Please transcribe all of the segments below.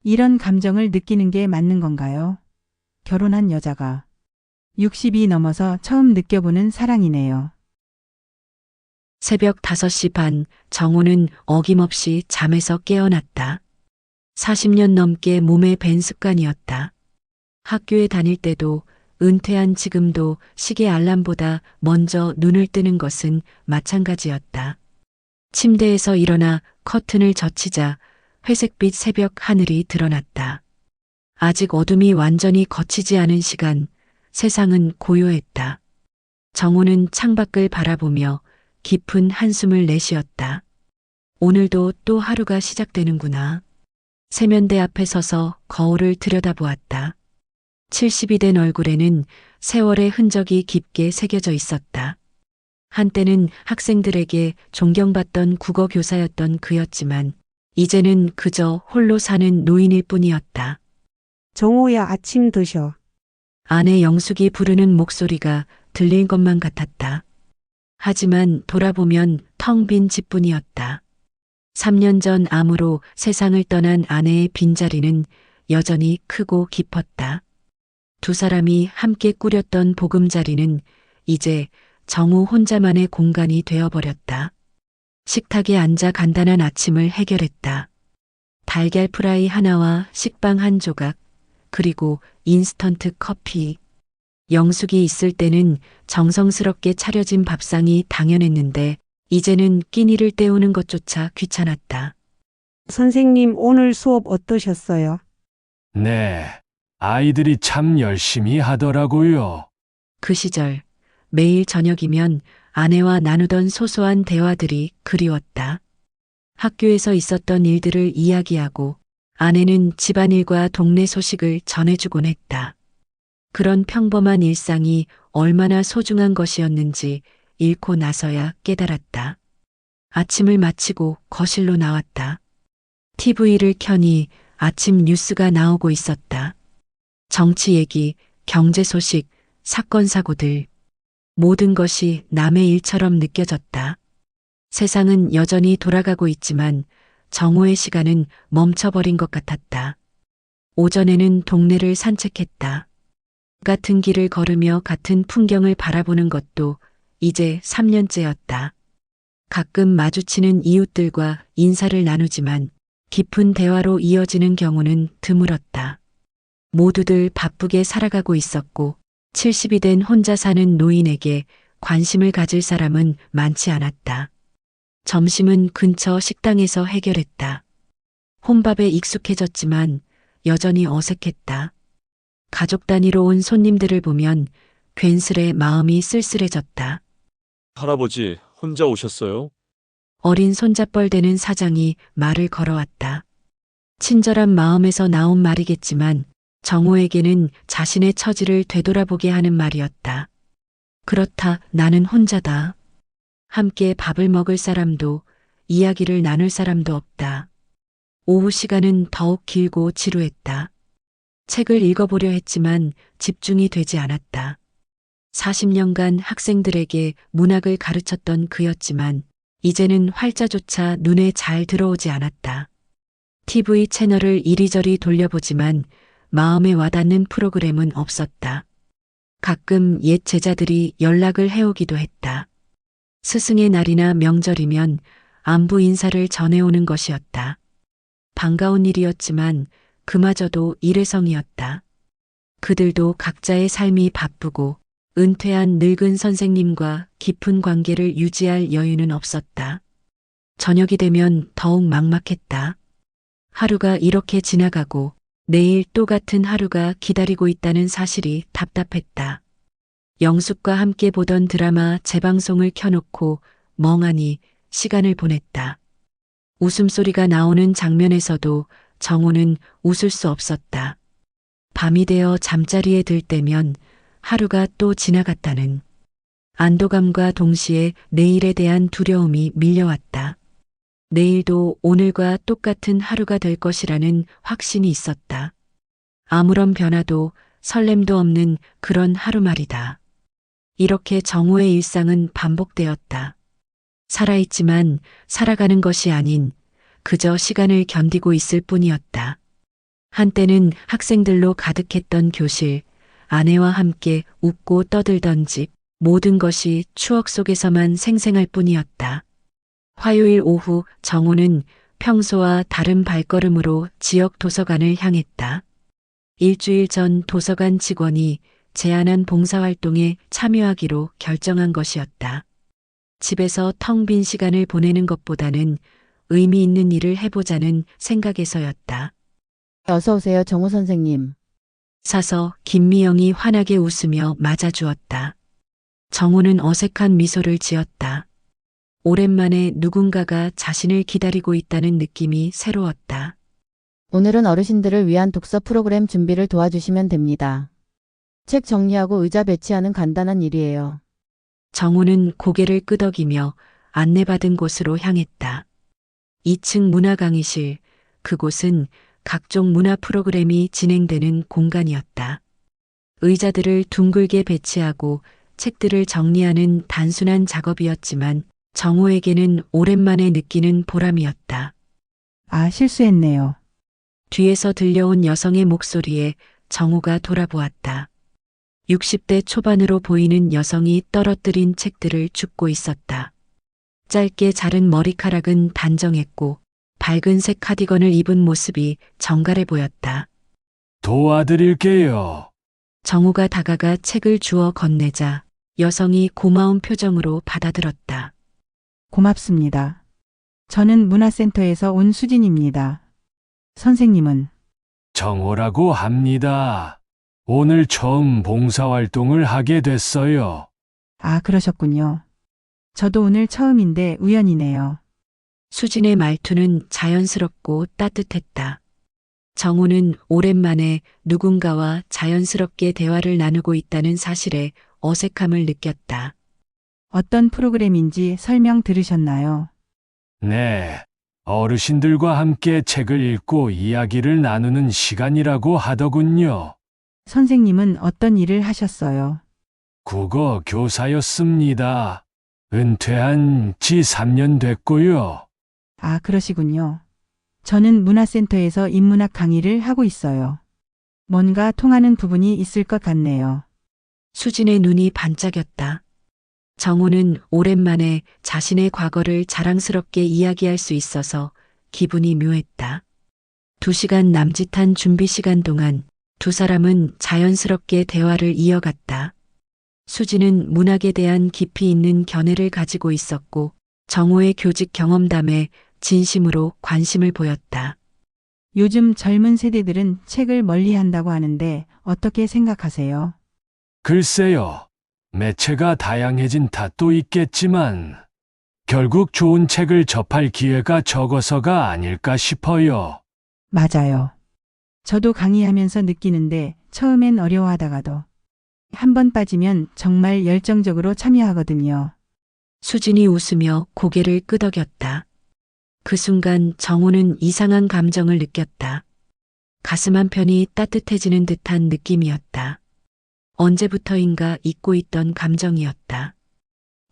이런 감정을 느끼는 게 맞는 건가요? 결혼한 여자가 60이 넘어서 처음 느껴보는 사랑이네요. 새벽 5시 반, 정호는 어김없이 잠에서 깨어났다. 40년 넘게 몸에 밴 습관이었다. 학교에 다닐 때도 은퇴한 지금도 시계 알람보다 먼저 눈을 뜨는 것은 마찬가지였다. 침대에서 일어나 커튼을 젖히자 회색빛 새벽 하늘이 드러났다. 아직 어둠이 완전히 걷히지 않은 시간, 세상은 고요했다. 정호는 창밖을 바라보며 깊은 한숨을 내쉬었다. 오늘도 또 하루가 시작되는구나. 세면대 앞에 서서 거울을 들여다보았다. 70이 된 얼굴에는 세월의 흔적이 깊게 새겨져 있었다. 한때는 학생들에게 존경받던 국어 교사였던 그였지만 이제는 그저 홀로 사는 노인일 뿐이었다. 정호야, 아침 드셔. 아내 영숙이 부르는 목소리가 들릴 것만 같았다. 하지만 돌아보면 텅 빈 집뿐이었다. 3년 전 암으로 세상을 떠난 아내의 빈자리는 여전히 크고 깊었다. 두 사람이 함께 꾸렸던 보금자리는 이제 정우 혼자만의 공간이 되어버렸다. 식탁에 앉아 간단한 아침을 해결했다. 달걀 프라이 하나와 식빵 한 조각, 그리고 인스턴트 커피. 영숙이 있을 때는 정성스럽게 차려진 밥상이 당연했는데 이제는 끼니를 때우는 것조차 귀찮았다. 선생님, 오늘 수업 어떠셨어요? 네, 아이들이 참 열심히 하더라고요. 그 시절 매일 저녁이면 아내와 나누던 소소한 대화들이 그리웠다. 학교에서 있었던 일들을 이야기하고 아내는 집안일과 동네 소식을 전해주곤 했다. 그런 평범한 일상이 얼마나 소중한 것이었는지 잃고 나서야 깨달았다. 아침을 마치고 거실로 나왔다. TV를 켜니 아침 뉴스가 나오고 있었다. 정치 얘기, 경제 소식, 사건 사고들. 모든 것이 남의 일처럼 느껴졌다. 세상은 여전히 돌아가고 있지만 정오의 시간은 멈춰버린 것 같았다. 오전에는 동네를 산책했다. 같은 길을 걸으며 같은 풍경을 바라보는 것도 이제 3년째였다. 가끔 마주치는 이웃들과 인사를 나누지만 깊은 대화로 이어지는 경우는 드물었다. 모두들 바쁘게 살아가고 있었고 70이 된 혼자 사는 노인에게 관심을 가질 사람은 많지 않았다. 점심은 근처 식당에서 해결했다. 혼밥에 익숙해졌지만 여전히 어색했다. 가족 단위로 온 손님들을 보면 괜스레 마음이 쓸쓸해졌다. 할아버지, 혼자 오셨어요? 어린 손잡벌대는 사장이 말을 걸어왔다. 친절한 마음에서 나온 말이겠지만 정호에게는 자신의 처지를 되돌아보게 하는 말이었다. 그렇다, 나는 혼자다. 함께 밥을 먹을 사람도 이야기를 나눌 사람도 없다. 오후 시간은 더욱 길고 지루했다. 책을 읽어보려 했지만 집중이 되지 않았다. 40년간 학생들에게 문학을 가르쳤던 그였지만 이제는 활자조차 눈에 잘 들어오지 않았다. TV 채널을 이리저리 돌려보지만 마음에 와닿는 프로그램은 없었다. 가끔 옛 제자들이 연락을 해오기도 했다. 스승의 날이나 명절이면 안부 인사를 전해오는 것이었다. 반가운 일이었지만 그마저도 일회성이었다. 그들도 각자의 삶이 바쁘고 은퇴한 늙은 선생님과 깊은 관계를 유지할 여유는 없었다. 저녁이 되면 더욱 막막했다. 하루가 이렇게 지나가고 내일 또 같은 하루가 기다리고 있다는 사실이 답답했다. 영숙과 함께 보던 드라마 재방송을 켜놓고 멍하니 시간을 보냈다. 웃음소리가 나오는 장면에서도 정호는 웃을 수 없었다. 밤이 되어 잠자리에 들 때면 하루가 또 지나갔다는 안도감과 동시에 내일에 대한 두려움이 밀려왔다. 내일도 오늘과 똑같은 하루가 될 것이라는 확신이 있었다. 아무런 변화도 설렘도 없는 그런 하루 말이다. 이렇게 정호의 일상은 반복되었다. 살아있지만 살아가는 것이 아닌 그저 시간을 견디고 있을 뿐이었다. 한때는 학생들로 가득했던 교실, 아내와 함께 웃고 떠들던 집, 모든 것이 추억 속에서만 생생할 뿐이었다. 화요일 오후 정호는 평소와 다른 발걸음으로 지역 도서관을 향했다. 일주일 전 도서관 직원이 제안한 봉사활동에 참여하기로 결정한 것이었다. 집에서 텅 빈 시간을 보내는 것보다는 의미 있는 일을 해보자는 생각에서였다. 어서 오세요, 정호 선생님. 사서 김미영이 환하게 웃으며 맞아주었다. 정호는 어색한 미소를 지었다. 오랜만에 누군가가 자신을 기다리고 있다는 느낌이 새로웠다. 오늘은 어르신들을 위한 독서 프로그램 준비를 도와주시면 됩니다. 책 정리하고 의자 배치하는 간단한 일이에요. 정호는 고개를 끄덕이며 안내받은 곳으로 향했다. 2층 문화 강의실, 그곳은 각종 문화 프로그램이 진행되는 공간이었다. 의자들을 둥글게 배치하고 책들을 정리하는 단순한 작업이었지만 정호에게는 오랜만에 느끼는 보람이었다. 아, 실수했네요. 뒤에서 들려온 여성의 목소리에 정호가 돌아보았다. 60대 초반으로 보이는 여성이 떨어뜨린 책들을 줍고 있었다. 짧게 자른 머리카락은 단정했고 밝은색 카디건을 입은 모습이 정갈해 보였다. 도와드릴게요. 정우가 다가가 책을 주어 건네자 여성이 고마운 표정으로 받아들었다. 고맙습니다. 저는 문화센터에서 온 수진입니다. 선생님은? 정호라고 합니다. 오늘 처음 봉사활동을 하게 됐어요. 아, 그러셨군요. 저도 오늘 처음인데 우연이네요. 수진의 말투는 자연스럽고 따뜻했다. 정우는 오랜만에 누군가와 자연스럽게 대화를 나누고 있다는 사실에 어색함을 느꼈다. 어떤 프로그램인지 설명 들으셨나요? 네. 어르신들과 함께 책을 읽고 이야기를 나누는 시간이라고 하더군요. 선생님은 어떤 일을 하셨어요? 국어 교사였습니다. 은퇴한 지 3년 됐고요. 아, 그러시군요. 저는 문화센터에서 인문학 강의를 하고 있어요. 뭔가 통하는 부분이 있을 것 같네요. 수진의 눈이 반짝였다. 정우는 오랜만에 자신의 과거를 자랑스럽게 이야기할 수 있어서 기분이 묘했다. 2시간 남짓한 준비 시간 동안 두 사람은 자연스럽게 대화를 이어갔다. 수진은 문학에 대한 깊이 있는 견해를 가지고 있었고 정우의 교직 경험담에 진심으로 관심을 보였다. 요즘 젊은 세대들은 책을 멀리 한다고 하는데 어떻게 생각하세요? 글쎄요. 매체가 다양해진 탓도 있겠지만 결국 좋은 책을 접할 기회가 적어서가 아닐까 싶어요. 맞아요. 저도 강의하면서 느끼는데 처음엔 어려워하다가도 한번 빠지면 정말 열정적으로 참여하거든요. 수진이 웃으며 고개를 끄덕였다. 그 순간 정우는 이상한 감정을 느꼈다. 가슴 한편이 따뜻해지는 듯한 느낌이었다. 언제부터인가 잊고 있던 감정이었다.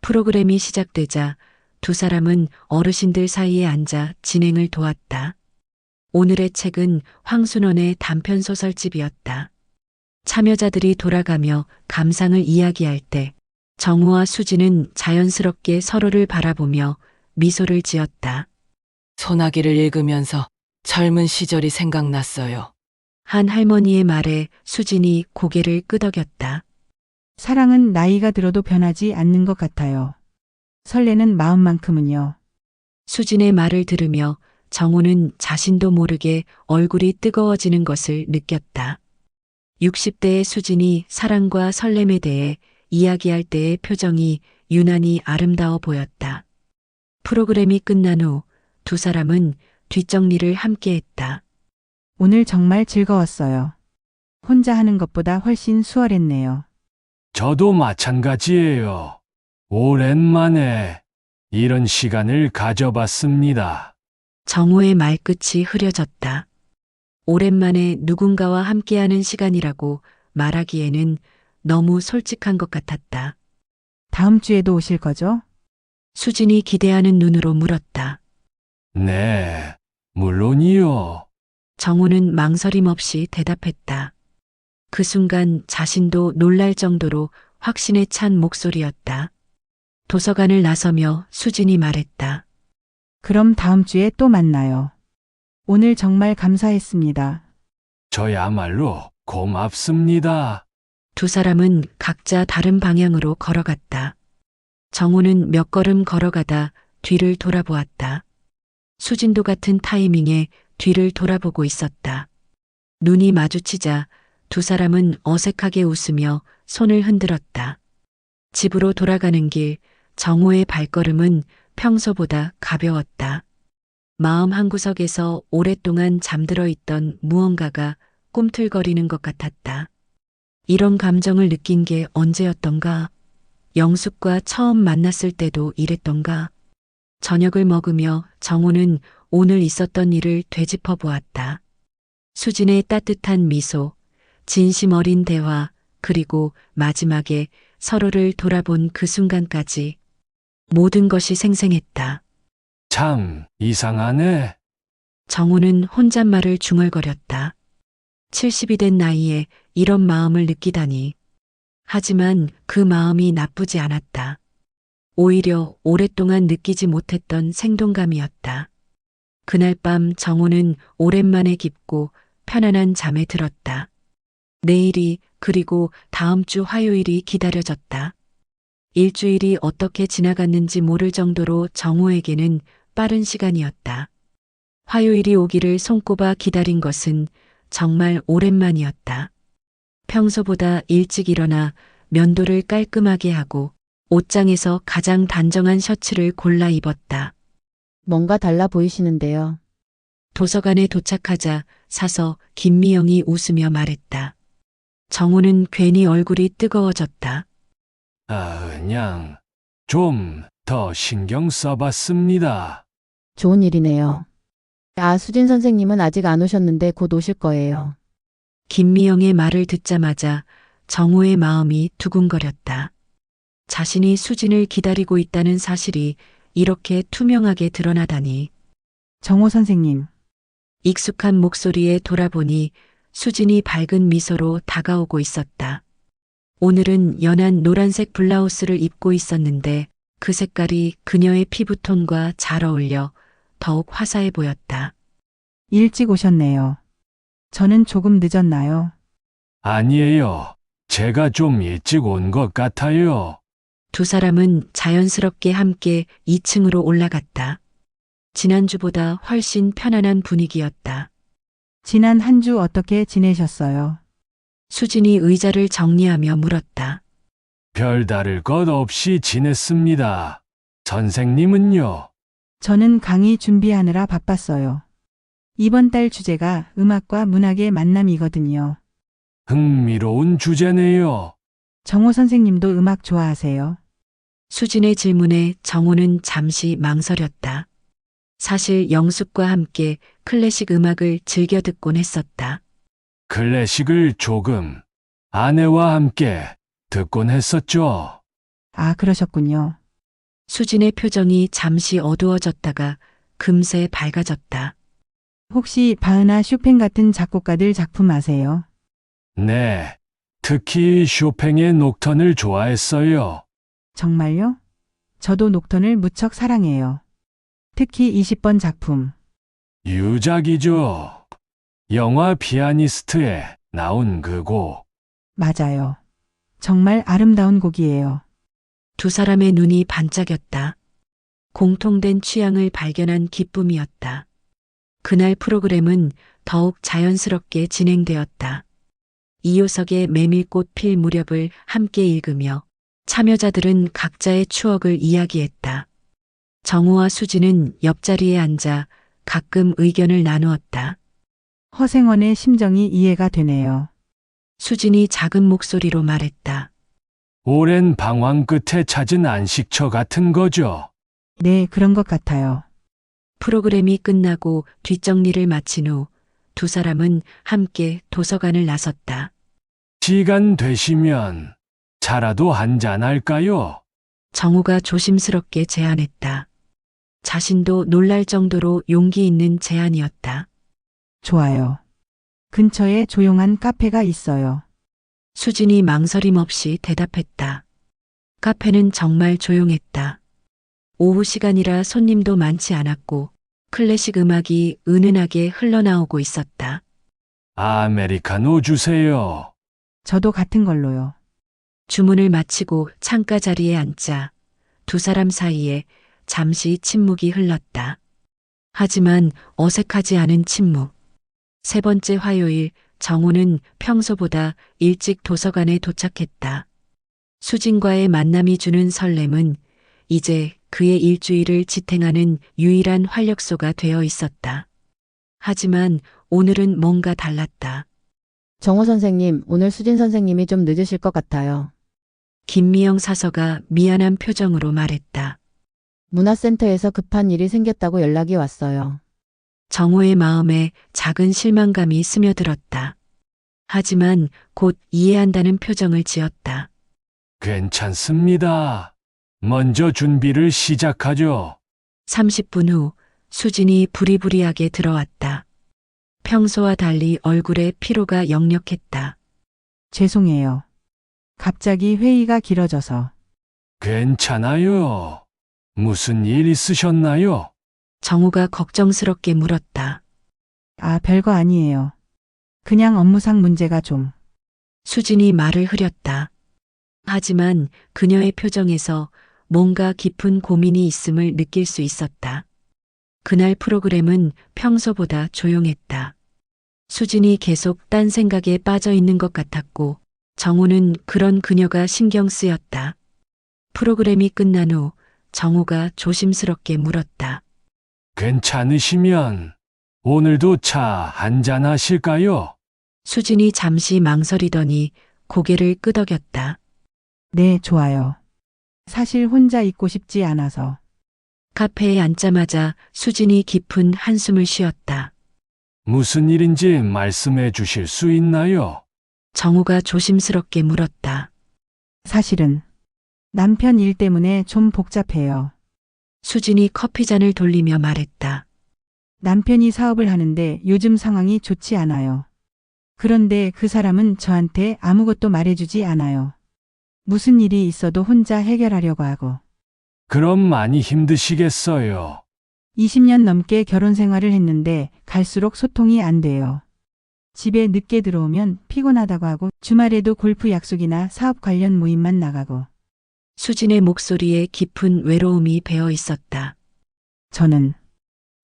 프로그램이 시작되자 두 사람은 어르신들 사이에 앉아 진행을 도왔다. 오늘의 책은 황순원의 단편소설집이었다. 참여자들이 돌아가며 감상을 이야기할 때 정우와 수진은 자연스럽게 서로를 바라보며 미소를 지었다. 소나기를 읽으면서 젊은 시절이 생각났어요. 한 할머니의 말에 수진이 고개를 끄덕였다. 사랑은 나이가 들어도 변하지 않는 것 같아요. 설레는 마음만큼은요. 수진의 말을 들으며 정우는 자신도 모르게 얼굴이 뜨거워지는 것을 느꼈다. 60대의 수진이 사랑과 설렘에 대해 이야기할 때의 표정이 유난히 아름다워 보였다. 프로그램이 끝난 후 두 사람은 뒷정리를 함께 했다. 오늘 정말 즐거웠어요. 혼자 하는 것보다 훨씬 수월했네요. 저도 마찬가지예요. 오랜만에 이런 시간을 가져봤습니다. 정우의 말끝이 흐려졌다. 오랜만에 누군가와 함께하는 시간이라고 말하기에는 너무 솔직한 것 같았다. 다음 주에도 오실 거죠? 수진이 기대하는 눈으로 물었다. 네, 물론이요. 정호는 망설임 없이 대답했다. 그 순간 자신도 놀랄 정도로 확신에 찬 목소리였다. 도서관을 나서며 수진이 말했다. 그럼 다음 주에 또 만나요. 오늘 정말 감사했습니다. 저야말로 고맙습니다. 두 사람은 각자 다른 방향으로 걸어갔다. 정호는 몇 걸음 걸어가다 뒤를 돌아보았다. 수진도 같은 타이밍에 뒤를 돌아보고 있었다. 눈이 마주치자 두 사람은 어색하게 웃으며 손을 흔들었다. 집으로 돌아가는 길, 정호의 발걸음은 평소보다 가벼웠다. 마음 한구석에서 오랫동안 잠들어 있던 무언가가 꿈틀거리는 것 같았다. 이런 감정을 느낀 게 언제였던가? 영숙과 처음 만났을 때도 이랬던가? 저녁을 먹으며 정호는 오늘 있었던 일을 되짚어 보았다. 수진의 따뜻한 미소, 진심 어린 대화, 그리고 마지막에 서로를 돌아본 그 순간까지 모든 것이 생생했다. 참 이상하네. 정호는 혼잣말을 중얼거렸다. 70이 된 나이에 이런 마음을 느끼다니. 하지만 그 마음이 나쁘지 않았다. 오히려 오랫동안 느끼지 못했던 생동감이었다. 그날 밤 정호는 오랜만에 깊고 편안한 잠에 들었다. 내일이 그리고 다음 주 화요일이 기다려졌다. 일주일이 어떻게 지나갔는지 모를 정도로 정호에게는 빠른 시간이었다. 화요일이 오기를 손꼽아 기다린 것은 정말 오랜만이었다. 평소보다 일찍 일어나 면도를 깔끔하게 하고 옷장에서 가장 단정한 셔츠를 골라 입었다. 뭔가 달라 보이시는데요. 도서관에 도착하자 사서 김미영이 웃으며 말했다. 정호는 괜히 얼굴이 뜨거워졌다. 그냥 좀 더 신경 써봤습니다. 좋은 일이네요. 아, 수진 선생님은 아직 안 오셨는데 곧 오실 거예요. 김미영의 말을 듣자마자 정호의 마음이 두근거렸다. 자신이 수진을 기다리고 있다는 사실이 이렇게 투명하게 드러나다니. 정호 선생님, 익숙한 목소리에 돌아보니 수진이 밝은 미소로 다가오고 있었다. 오늘은 연한 노란색 블라우스를 입고 있었는데 그 색깔이 그녀의 피부톤과 잘 어울려 더욱 화사해 보였다. 일찍 오셨네요. 저는 조금 늦었나요? 아니에요. 제가 좀 일찍 온 것 같아요. 두 사람은 자연스럽게 함께 2층으로 올라갔다. 지난주보다 훨씬 편안한 분위기였다. 지난 한 주 어떻게 지내셨어요? 수진이 의자를 정리하며 물었다. 별다를 것 없이 지냈습니다. 선생님은요? 저는 강의 준비하느라 바빴어요. 이번 달 주제가 음악과 문학의 만남이거든요. 흥미로운 주제네요. 정호 선생님도 음악 좋아하세요? 수진의 질문에 정호는 잠시 망설였다. 사실 영숙과 함께 클래식 음악을 즐겨 듣곤 했었다. 클래식을 조금 아내와 함께 듣곤 했었죠. 아, 그러셨군요. 수진의 표정이 잠시 어두워졌다가 금세 밝아졌다. 혹시 바흐나 쇼팽 같은 작곡가들 작품 아세요? 네. 특히 쇼팽의 녹턴을 좋아했어요. 정말요? 저도 녹턴을 무척 사랑해요. 특히 20번 작품. 유작이죠. 영화 피아니스트에 나온 그 곡. 맞아요. 정말 아름다운 곡이에요. 두 사람의 눈이 반짝였다. 공통된 취향을 발견한 기쁨이었다. 그날 프로그램은 더욱 자연스럽게 진행되었다. 이효석의 메밀꽃 필 무렵을 함께 읽으며 참여자들은 각자의 추억을 이야기했다. 정호와 수진은 옆자리에 앉아 가끔 의견을 나누었다. 허생원의 심정이 이해가 되네요. 수진이 작은 목소리로 말했다. 오랜 방황 끝에 찾은 안식처 같은 거죠. 네, 그런 것 같아요. 프로그램이 끝나고 뒷정리를 마친 후 두 사람은 함께 도서관을 나섰다. 시간 되시면 차라도 한잔 할까요? 정우가 조심스럽게 제안했다. 자신도 놀랄 정도로 용기 있는 제안이었다. 좋아요. 근처에 조용한 카페가 있어요. 수진이 망설임 없이 대답했다. 카페는 정말 조용했다. 오후 시간이라 손님도 많지 않았고 클래식 음악이 은은하게 흘러나오고 있었다. 아메리카노 주세요. 저도 같은 걸로요. 주문을 마치고 창가 자리에 앉자 두 사람 사이에 잠시 침묵이 흘렀다. 하지만 어색하지 않은 침묵. 세 번째 화요일 정호는 평소보다 일찍 도서관에 도착했다. 수진과의 만남이 주는 설렘은 이제 그의 일주일을 지탱하는 유일한 활력소가 되어 있었다. 하지만 오늘은 뭔가 달랐다. 정호 선생님, 오늘 수진 선생님이 좀 늦으실 것 같아요. 김미영 사서가 미안한 표정으로 말했다. 문화센터에서 급한 일이 생겼다고 연락이 왔어요. 정호의 마음에 작은 실망감이 스며들었다. 하지만 곧 이해한다는 표정을 지었다. 괜찮습니다. 먼저 준비를 시작하죠. 30분 후 수진이 부리부리하게 들어왔다. 평소와 달리 얼굴에 피로가 역력했다. 죄송해요. 갑자기 회의가 길어져서. 괜찮아요. 무슨 일 있으셨나요? 정우가 걱정스럽게 물었다. 아, 별거 아니에요. 그냥 업무상 문제가 좀. 수진이 말을 흐렸다. 하지만 그녀의 표정에서 뭔가 깊은 고민이 있음을 느낄 수 있었다. 그날 프로그램은 평소보다 조용했다. 수진이 계속 딴 생각에 빠져 있는 것 같았고 정우는 그런 그녀가 신경 쓰였다. 프로그램이 끝난 후 정우가 조심스럽게 물었다. 괜찮으시면 오늘도 차 한잔 하실까요? 수진이 잠시 망설이더니 고개를 끄덕였다. 네, 좋아요. 사실 혼자 있고 싶지 않아서. 카페에 앉자마자 수진이 깊은 한숨을 쉬었다. 무슨 일인지 말씀해 주실 수 있나요? 정우가 조심스럽게 물었다. 사실은 남편 일 때문에 좀 복잡해요. 수진이 커피잔을 돌리며 말했다. 남편이 사업을 하는데 요즘 상황이 좋지 않아요. 그런데 그 사람은 저한테 아무것도 말해주지 않아요. 무슨 일이 있어도 혼자 해결하려고 하고. 그럼 많이 힘드시겠어요. 20년 넘게 결혼 생활을 했는데 갈수록 소통이 안 돼요. 집에 늦게 들어오면 피곤하다고 하고 주말에도 골프 약속이나 사업 관련 모임만 나가고. 수진의 목소리에 깊은 외로움이 배어 있었다. 저는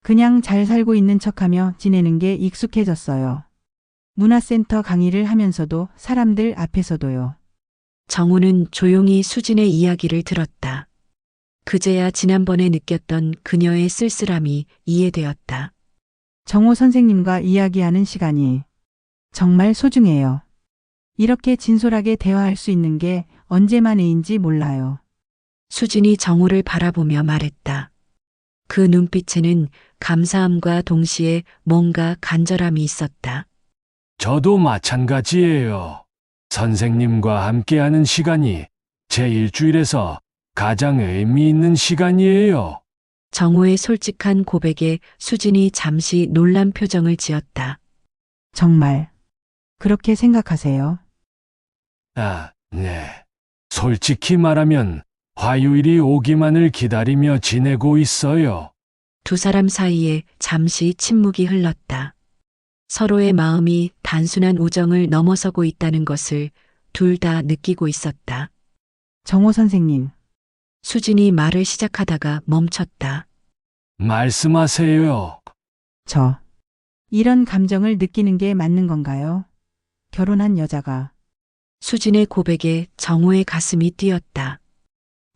그냥 잘 살고 있는 척하며 지내는 게 익숙해졌어요. 문화센터 강의를 하면서도 사람들 앞에서도요. 정우는 조용히 수진의 이야기를 들었다. 그제야 지난번에 느꼈던 그녀의 쓸쓸함이 이해되었다. 정호 선생님과 이야기하는 시간이 정말 소중해요. 이렇게 진솔하게 대화할 수 있는 게 언제만에인지 몰라요. 수진이 정우를 바라보며 말했다. 그 눈빛에는 감사함과 동시에 뭔가 간절함이 있었다. 저도 마찬가지예요. 선생님과 함께하는 시간이 제 일주일에서 가장 의미 있는 시간이에요. 정우의 솔직한 고백에 수진이 잠시 놀란 표정을 지었다. 정말 그렇게 생각하세요? 아, 네. 솔직히 말하면 화요일이 오기만을 기다리며 지내고 있어요. 두 사람 사이에 잠시 침묵이 흘렀다. 서로의 마음이 단순한 우정을 넘어서고 있다는 것을 둘 다 느끼고 있었다. 정호 선생님, 수진이 말을 시작하다가 멈췄다. 말씀하세요. 저 이런 감정을 느끼는 게 맞는 건가요? 결혼한 여자가. 수진의 고백에 정호의 가슴이 뛰었다.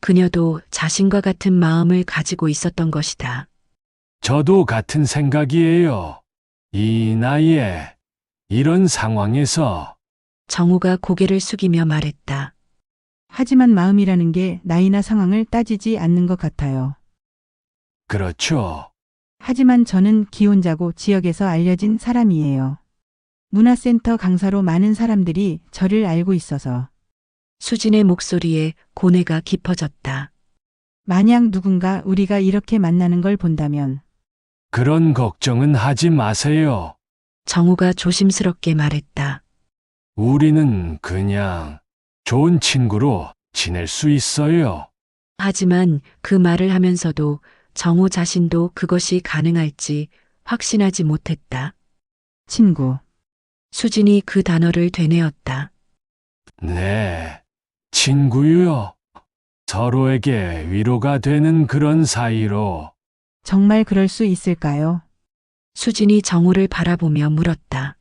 그녀도 자신과 같은 마음을 가지고 있었던 것이다. 저도 같은 생각이에요. 이 나이에 이런 상황에서 정우가 고개를 숙이며 말했다. 하지만 마음이라는 게 나이나 상황을 따지지 않는 것 같아요. 그렇죠. 하지만 저는 기혼자고 지역에서 알려진 사람이에요. 문화센터 강사로 많은 사람들이 저를 알고 있어서. 수진의 목소리에 고뇌가 깊어졌다. 만약 누군가 우리가 이렇게 만나는 걸 본다면 그런 걱정은 하지 마세요. 정우가 조심스럽게 말했다. 우리는 그냥 좋은 친구로 지낼 수 있어요. 하지만 그 말을 하면서도 정우 자신도 그것이 가능할지 확신하지 못했다. 친구. 수진이 그 단어를 되뇌었다. 네, 친구요. 서로에게 위로가 되는 그런 사이로. 정말 그럴 수 있을까요? 수진이 정우를 바라보며 물었다.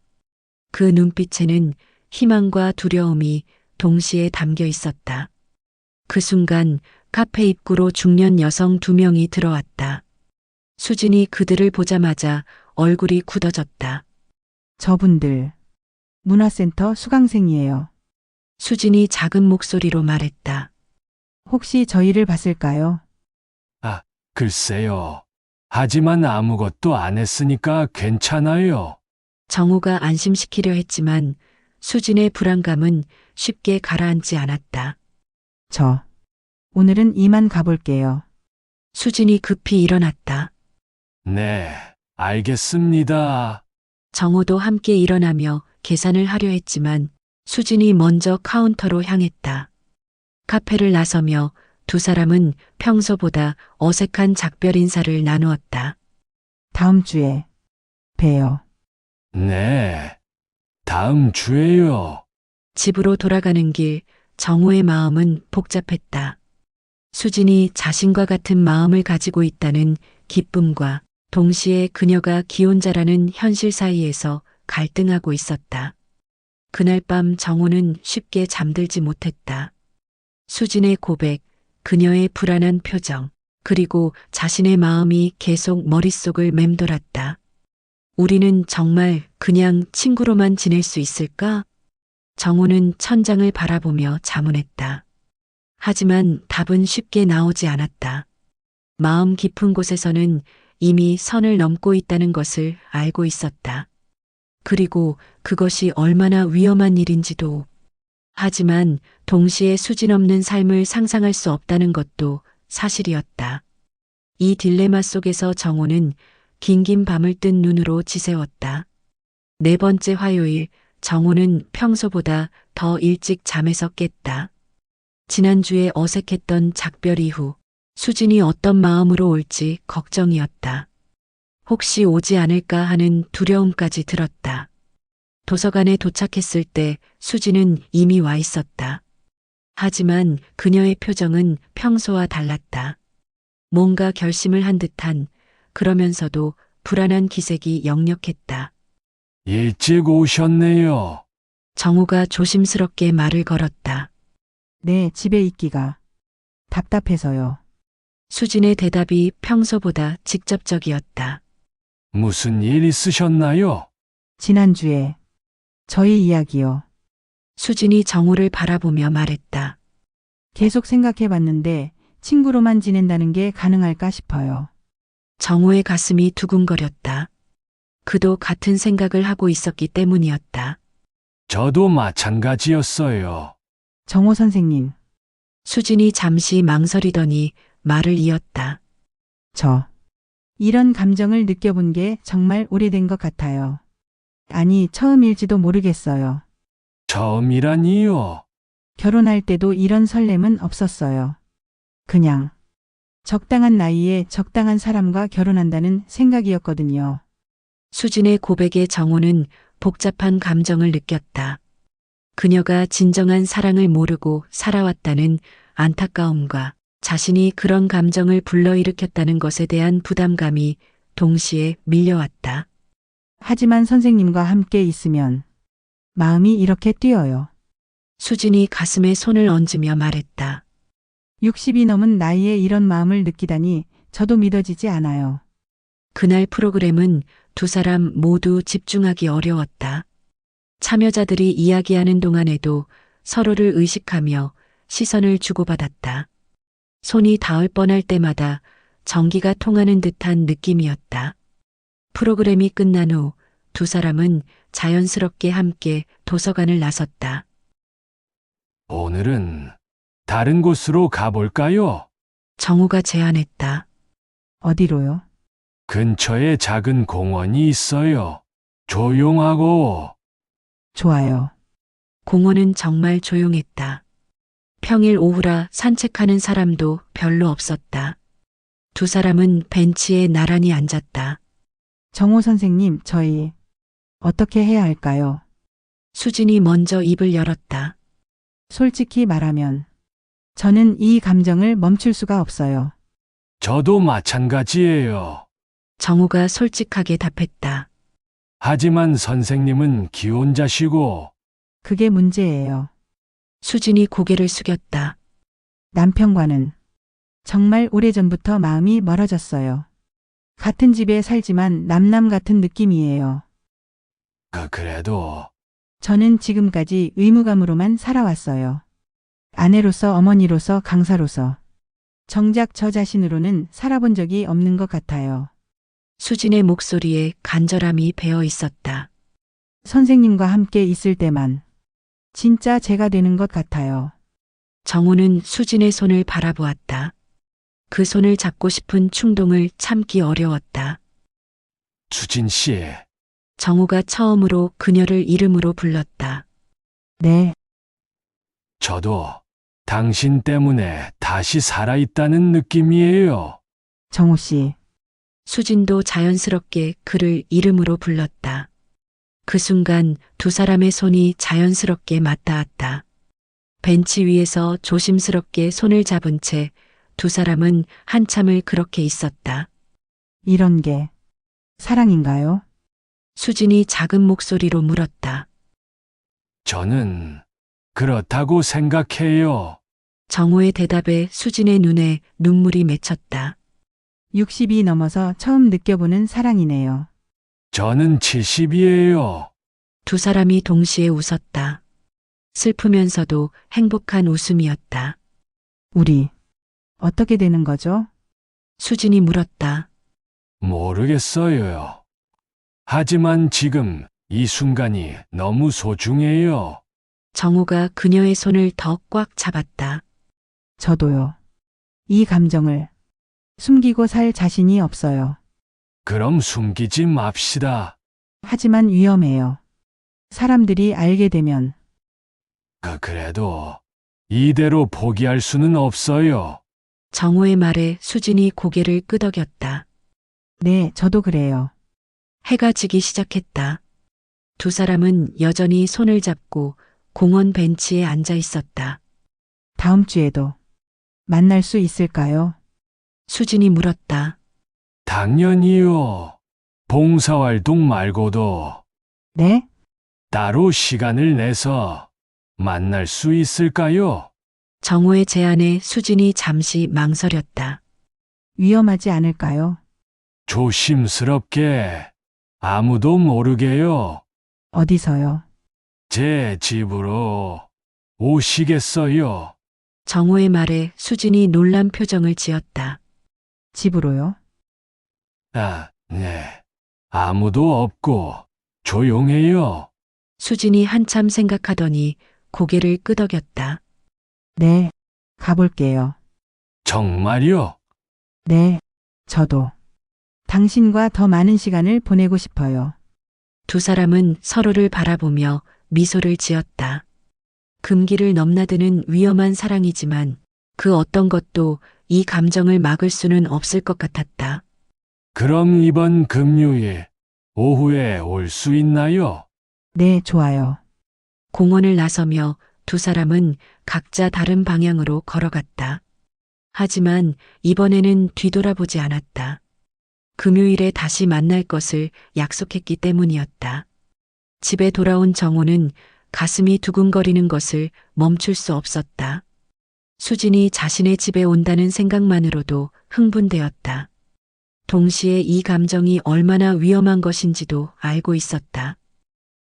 그 눈빛에는 희망과 두려움이 동시에 담겨 있었다. 그 순간 카페 입구로 중년 여성 2명이 들어왔다. 수진이 그들을 보자마자 얼굴이 굳어졌다. 저분들. 문화센터 수강생이에요. 수진이 작은 목소리로 말했다. 혹시 저희를 봤을까요? 글쎄요. 하지만 아무것도 안 했으니까 괜찮아요. 정우가 안심시키려 했지만 수진의 불안감은 쉽게 가라앉지 않았다. 오늘은 이만 가볼게요. 수진이 급히 일어났다. 네, 알겠습니다. 정우도 함께 일어나며 계산을 하려 했지만 수진이 먼저 카운터로 향했다. 카페를 나서며 두 사람은 평소보다 어색한 작별 인사를 나누었다. 다음 주에 봬요. 네, 다음 주에요. 집으로 돌아가는 길 정우의 마음은 복잡했다. 수진이 자신과 같은 마음을 가지고 있다는 기쁨과 동시에 그녀가 기혼자라는 현실 사이에서 갈등하고 있었다. 그날 밤 정우는 쉽게 잠들지 못했다. 수진의 고백, 그녀의 불안한 표정, 그리고 자신의 마음이 계속 머릿속을 맴돌았다. 우리는 정말 그냥 친구로만 지낼 수 있을까? 정우는 천장을 바라보며 자문했다. 하지만 답은 쉽게 나오지 않았다. 마음 깊은 곳에서는 이미 선을 넘고 있다는 것을 알고 있었다. 그리고 그것이 얼마나 위험한 일인지도. 하지만 동시에 수진 없는 삶을 상상할 수 없다는 것도 사실이었다. 이 딜레마 속에서 정호는 긴긴 밤을 뜬 눈으로 지새웠다. 4번째 화요일, 정호는 평소보다 더 일찍 잠에서 깼다. 지난주에 어색했던 작별 이후 수진이 어떤 마음으로 올지 걱정이었다. 혹시 오지 않을까 하는 두려움까지 들었다. 도서관에 도착했을 때 수진은 이미 와 있었다. 하지만 그녀의 표정은 평소와 달랐다. 뭔가 결심을 한 듯한, 그러면서도 불안한 기색이 역력했다. 일찍 오셨네요. 정우가 조심스럽게 말을 걸었다. 네, 집에 있기가 답답해서요. 수진의 대답이 평소보다 직접적이었다. 무슨 일 있으셨나요? 지난주에 저희 이야기요. 수진이 정우를 바라보며 말했다. 계속 생각해 봤는데 친구로만 지낸다는 게 가능할까 싶어요. 정우의 가슴이 두근거렸다. 그도 같은 생각을 하고 있었기 때문이었다. 저도 마찬가지였어요. 정호 선생님, 수진이 잠시 망설이더니 말을 이었다. 이런 감정을 느껴본 게 정말 오래된 것 같아요. 아니, 처음일지도 모르겠어요. 처음이라니요. 결혼할 때도 이런 설렘은 없었어요. 그냥 적당한 나이에 적당한 사람과 결혼한다는 생각이었거든요. 수진의 고백에 정우는 복잡한 감정을 느꼈다. 그녀가 진정한 사랑을 모르고 살아왔다는 안타까움과 자신이 그런 감정을 불러일으켰다는 것에 대한 부담감이 동시에 밀려왔다. 하지만 선생님과 함께 있으면 마음이 이렇게 뛰어요. 수진이 가슴에 손을 얹으며 말했다. 60이 넘은 나이에 이런 마음을 느끼다니 저도 믿어지지 않아요. 그날 프로그램은 두 사람 모두 집중하기 어려웠다. 참여자들이 이야기하는 동안에도 서로를 의식하며 시선을 주고받았다. 손이 닿을 뻔할 때마다 전기가 통하는 듯한 느낌이었다. 프로그램이 끝난 후 두 사람은 자연스럽게 함께 도서관을 나섰다. 오늘은 다른 곳으로 가볼까요? 정우가 제안했다. 어디로요? 근처에 작은 공원이 있어요. 조용하고. 좋아요. 공원은 정말 조용했다. 평일 오후라 산책하는 사람도 별로 없었다. 두 사람은 벤치에 나란히 앉았다. 정호 선생님, 저희 어떻게 해야 할까요? 수진이 먼저 입을 열었다. 솔직히 말하면 저는 이 감정을 멈출 수가 없어요. 저도 마찬가지예요. 정우가 솔직하게 답했다. 하지만 선생님은 기혼자시고 그게 문제예요. 수진이 고개를 숙였다. 남편과는 정말 오래전부터 마음이 멀어졌어요. 같은 집에 살지만 남남 같은 느낌이에요. 그래도 저는 지금까지 의무감으로만 살아왔어요. 아내로서, 어머니로서, 강사로서. 정작 저 자신으로는 살아본 적이 없는 것 같아요. 수진의 목소리에 간절함이 배어 있었다. 선생님과 함께 있을 때만 진짜 제가 되는 것 같아요. 정우는 수진의 손을 바라보았다. 그 손을 잡고 싶은 충동을 참기 어려웠다. 수진 씨, 정우가 처음으로 그녀를 이름으로 불렀다. 네, 저도 당신 때문에 다시 살아있다는 느낌이에요. 정호 씨. 수진도 자연스럽게 그를 이름으로 불렀다. 그 순간 두 사람의 손이 자연스럽게 맞닿았다. 벤치 위에서 조심스럽게 손을 잡은 채 두 사람은 한참을 그렇게 있었다. 이런 게 사랑인가요? 수진이 작은 목소리로 물었다. 저는 그렇다고 생각해요. 정호의 대답에 수진의 눈에 눈물이 맺혔다. 60이 넘어서 처음 느껴보는 사랑이네요. 저는 70이에요. 두 사람이 동시에 웃었다. 슬프면서도 행복한 웃음이었다. 우리 어떻게 되는 거죠? 수진이 물었다. 모르겠어요. 하지만 지금 이 순간이 너무 소중해요. 정우가 그녀의 손을 더 꽉 잡았다. 저도요. 이 감정을 숨기고 살 자신이 없어요. 그럼 숨기지 맙시다. 하지만 위험해요. 사람들이 알게 되면 그래도 이대로 포기할 수는 없어요. 정우의 말에 수진이 고개를 끄덕였다. 네, 저도 그래요. 해가 지기 시작했다. 두 사람은 여전히 손을 잡고 공원 벤치에 앉아 있었다. 다음 주에도 만날 수 있을까요? 수진이 물었다. 당연히요. 봉사활동 말고도 네? 따로 시간을 내서 만날 수 있을까요? 정우의 제안에 수진이 잠시 망설였다. 위험하지 않을까요? 조심스럽게 아무도 모르게요. 어디서요? 제 집으로 오시겠어요? 정우의 말에 수진이 놀란 표정을 지었다. 집으로요? 네. 아무도 없고 조용해요. 수진이 한참 생각하더니 고개를 끄덕였다. 네, 가볼게요. 정말요? 네, 저도. 당신과 더 많은 시간을 보내고 싶어요. 두 사람은 서로를 바라보며 미소를 지었다. 금기를 넘나드는 위험한 사랑이지만 그 어떤 것도 이 감정을 막을 수는 없을 것 같았다. 그럼 이번 금요일 오후에 올 수 있나요? 네, 좋아요. 공원을 나서며 두 사람은 각자 다른 방향으로 걸어갔다. 하지만 이번에는 뒤돌아보지 않았다. 금요일에 다시 만날 것을 약속했기 때문이었다. 집에 돌아온 정호는 가슴이 두근거리는 것을 멈출 수 없었다. 수진이 자신의 집에 온다는 생각만으로도 흥분되었다. 동시에 이 감정이 얼마나 위험한 것인지도 알고 있었다.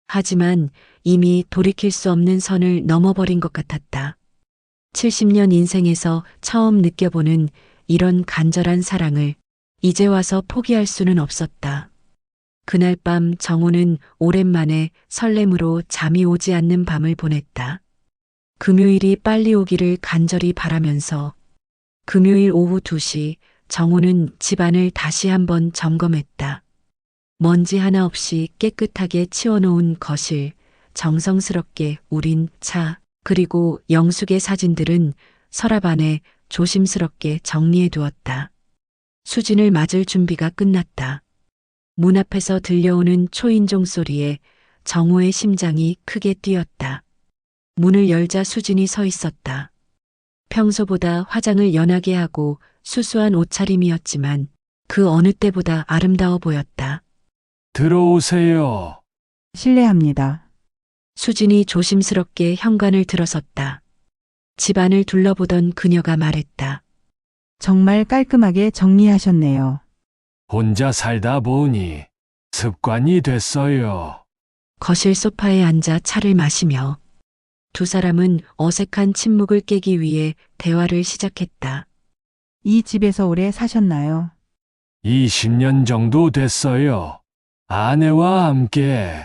하지만 이미 돌이킬 수 없는 선을 넘어버린 것 같았다. 70년 인생에서 처음 느껴보는 이런 간절한 사랑을 이제 와서 포기할 수는 없었다. 그날 밤 정호는 오랜만에 설렘으로 잠이 오지 않는 밤을 보냈다. 금요일이 빨리 오기를 간절히 바라면서 금요일 오후 2시 정호는 집안을 다시 한번 점검했다. 먼지 하나 없이 깨끗하게 치워놓은 거실, 정성스럽게 우린 차, 그리고 영숙의 사진들은 서랍 안에 조심스럽게 정리해 두었다. 수진을 맞을 준비가 끝났다. 문 앞에서 들려오는 초인종 소리에 정호의 심장이 크게 뛰었다. 문을 열자 수진이 서 있었다. 평소보다 화장을 연하게 하고 수수한 옷차림이었지만 그 어느 때보다 아름다워 보였다. 들어오세요. 실례합니다. 수진이 조심스럽게 현관을 들어섰다. 집안을 둘러보던 그녀가 말했다. 정말 깔끔하게 정리하셨네요. 혼자 살다 보니 습관이 됐어요. 거실 소파에 앉아 차를 마시며 두 사람은 어색한 침묵을 깨기 위해 대화를 시작했다. 이 집에서 오래 사셨나요? 20년 정도 됐어요. 아내와 함께.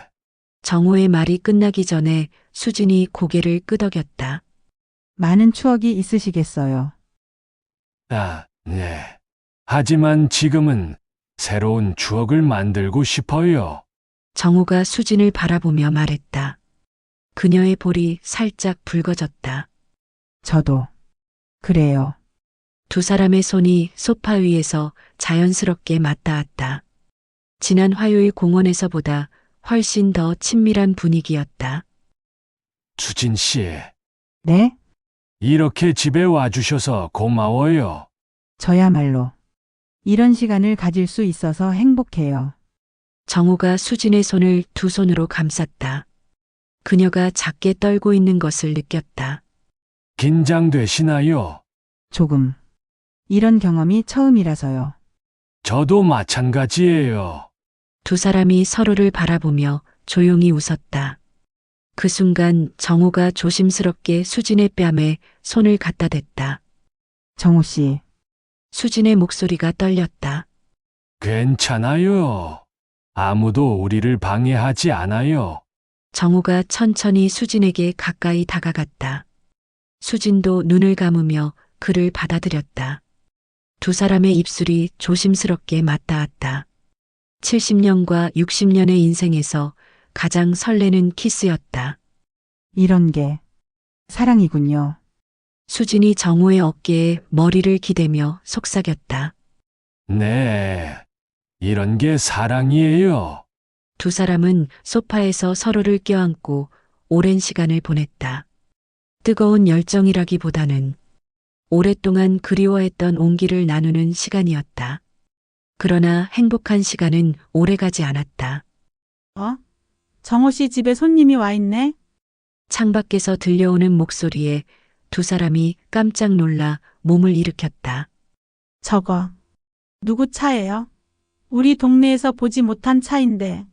정호의 말이 끝나기 전에 수진이 고개를 끄덕였다. 많은 추억이 있으시겠어요. 네. 하지만 지금은 새로운 추억을 만들고 싶어요. 정호가 수진을 바라보며 말했다. 그녀의 볼이 살짝 붉어졌다. 저도. 그래요. 두 사람의 손이 소파 위에서 자연스럽게 맞닿았다. 지난 화요일 공원에서보다 훨씬 더 친밀한 분위기였다. 수진 씨, 네? 이렇게 집에 와주셔서 고마워요. 저야말로. 이런 시간을 가질 수 있어서 행복해요. 정호가 수진의 손을 두 손으로 감쌌다. 그녀가 작게 떨고 있는 것을 느꼈다. 긴장되시나요? 조금. 이런 경험이 처음이라서요. 저도 마찬가지예요. 두 사람이 서로를 바라보며 조용히 웃었다. 그 순간 정호가 조심스럽게 수진의 뺨에 손을 갖다 댔다. 정호 씨, 수진의 목소리가 떨렸다. 괜찮아요. 아무도 우리를 방해하지 않아요. 정호가 천천히 수진에게 가까이 다가갔다. 수진도 눈을 감으며 그를 받아들였다. 두 사람의 입술이 조심스럽게 맞닿았다. 70년과 60년의 인생에서 가장 설레는 키스였다. 이런 게 사랑이군요. 수진이 정호의 어깨에 머리를 기대며 속삭였다. 네. 이런 게 사랑이에요. 두 사람은 소파에서 서로를 껴안고 오랜 시간을 보냈다. 뜨거운 열정이라기보다는 오랫동안 그리워했던 온기를 나누는 시간이었다. 그러나 행복한 시간은 오래가지 않았다. 정호 씨 집에 손님이 와 있네? 창밖에서 들려오는 목소리에 두 사람이 깜짝 놀라 몸을 일으켰다. 저거. 누구 차예요? 우리 동네에서 보지 못한 차인데.